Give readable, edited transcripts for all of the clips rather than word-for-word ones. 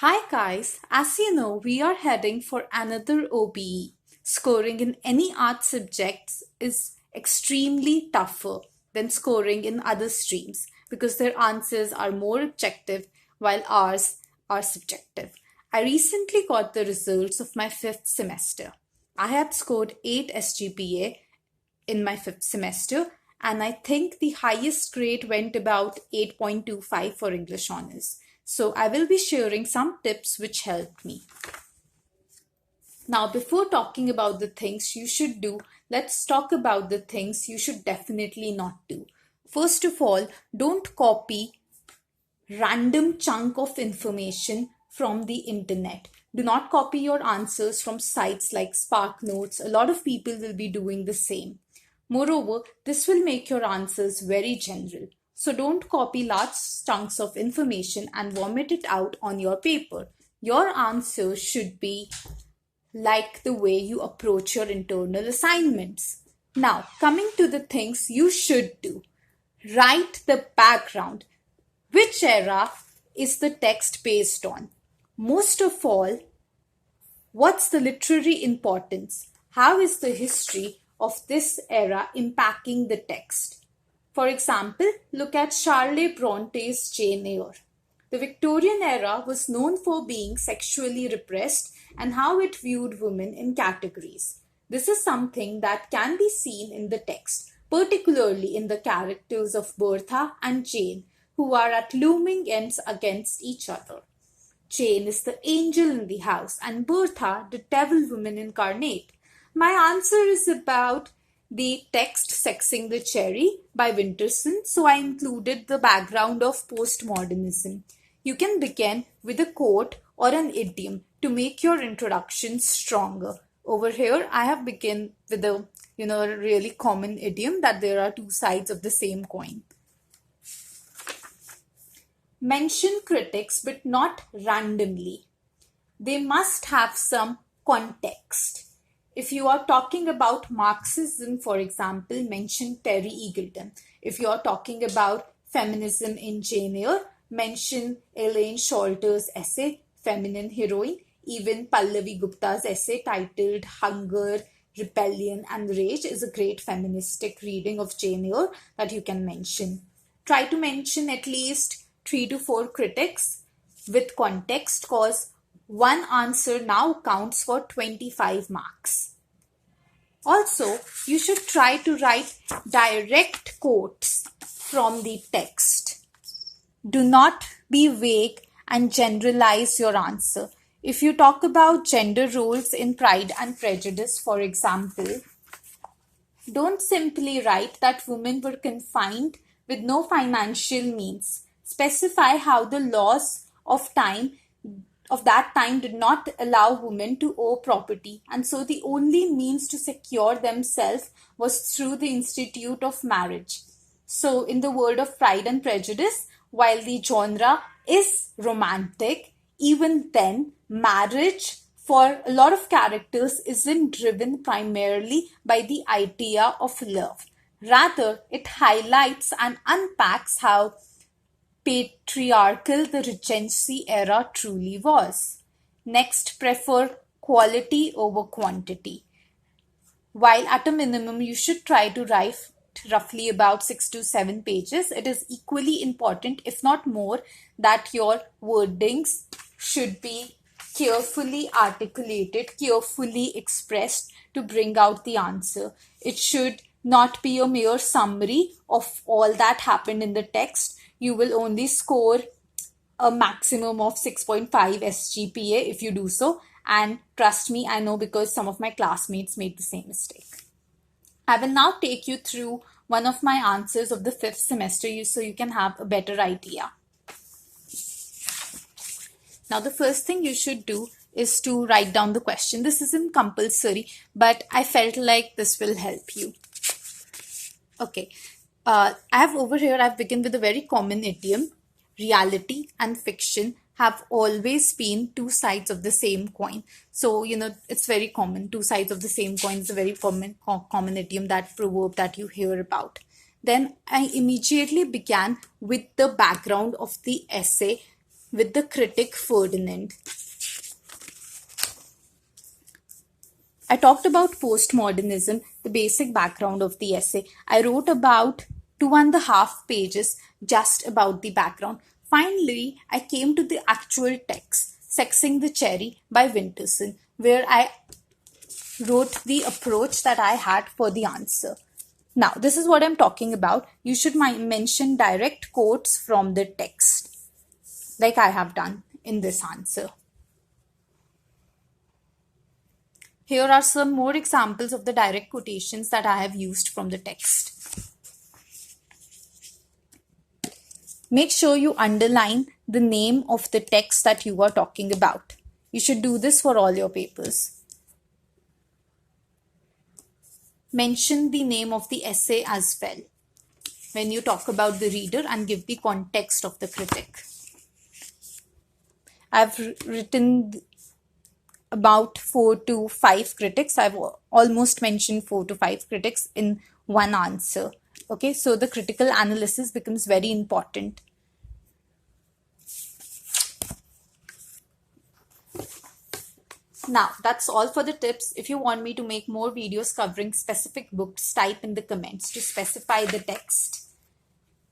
Hi guys, as you know, we are heading for another OBE. Scoring in any art subjects is extremely tougher than scoring in other streams because their answers are more objective while ours are subjective. I recently got the results of my fifth semester. I had scored 8 SGPA in my fifth semester, and I think the highest grade went about 8.25 for English honors. So I will be sharing some tips which helped me. Now, before talking about the things you should do, let's talk about the things you should definitely not do. First of all, don't copy random chunk of information from the internet. Do not copy your answers from sites like SparkNotes. A lot of people will be doing the same. Moreover, this will make your answers very general. So don't copy large chunks of information and vomit it out on your paper. Your answer should be like the way you approach your internal assignments. Now, coming to the things you should do. Write the background. Which era is the text based on? Most of all, what's the literary importance? How is the history of this era impacting the text? For example, look at Charlotte Bronte's Jane Eyre. The Victorian era was known for being sexually repressed and how it viewed women in categories. This is something that can be seen in the text, particularly in the characters of Bertha and Jane, who are at looming ends against each other. Jane is the angel in the house and Bertha the devil woman incarnate. My answer is about the text Sexing the Cherry by Winterson, so I included the background of postmodernism. You can begin with a quote or an idiom to make your introduction stronger. Over here, I have begun with a really common idiom that there are two sides of the same coin. Mention critics, but not randomly. They must have some context. If you are talking about Marxism, for example, mention Terry Eagleton. If you are talking about feminism in Jane Eyre, mention Elaine Sholter's essay, Feminine Heroine, even Pallavi Gupta's essay titled Hunger, Rebellion and Rage is a great feministic reading of Jane Eyre that you can mention. Try to mention at least 3 to 4 critics with context, cause one answer now counts for 25 marks. Also, you should try to write direct quotes from the text. Do not be vague and generalize your answer. If you talk about gender roles in Pride and Prejudice, for example, don't simply write that women were confined with no financial means. Specify how the laws of that time did not allow women to own property, and so the only means to secure themselves was through the institute of marriage. So in the world of Pride and Prejudice, while the genre is romantic, even then marriage for a lot of characters isn't driven primarily by the idea of love. Rather, it highlights and unpacks how patriarchal the Regency era truly was. Next, prefer quality over quantity. While at a minimum you should try to write roughly about 6 to 7 pages, it is equally important, if not more, that your wordings should be carefully articulated, carefully expressed to bring out the answer. It should not be a mere summary of all that happened in the text. You will only score a maximum of 6.5 SGPA if you do so. And trust me, I know because some of my classmates made the same mistake. I will now take you through one of my answers of the fifth semester so you can have a better idea. Now, the first thing you should do is to write down the question. This isn't compulsory, but I felt like this will help you. Okay. I've begun with a very common idiom. Reality and fiction have always been two sides of the same coin. So, it's very common. Two sides of the same coin is a very common idiom, that proverb that you hear about. Then I immediately began with the background of the essay with the critic Ferdinand. I talked about postmodernism, the basic background of the essay. I wrote about 2.5 pages just about the background. Finally, I came to the actual text, Sexing the Cherry by Winterson, where I wrote the approach that I had for the answer. Now, this is what I'm talking about. You should mention direct quotes from the text, like I have done in this answer. Here are some more examples of the direct quotations that I have used from the text. Make sure you underline the name of the text that you are talking about. You should do this for all your papers. Mention the name of the essay as well when you talk about the reader and give the context of the critic. I've written about 4 to 5 critics. I've almost mentioned 4 to 5 critics in one answer. Okay, so the critical analysis becomes very important. Now, that's all for the tips. If you want me to make more videos covering specific books, type in the comments to specify the text.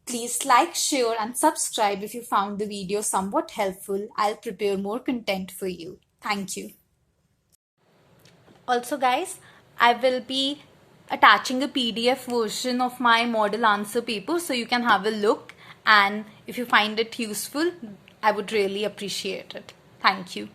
Please like, share and subscribe if you found the video somewhat helpful. I'll prepare more content for you. Thank you. Also guys, I will be attaching a PDF version of my model answer paper so you can have a look, and if you find it useful, I would really appreciate it. Thank you.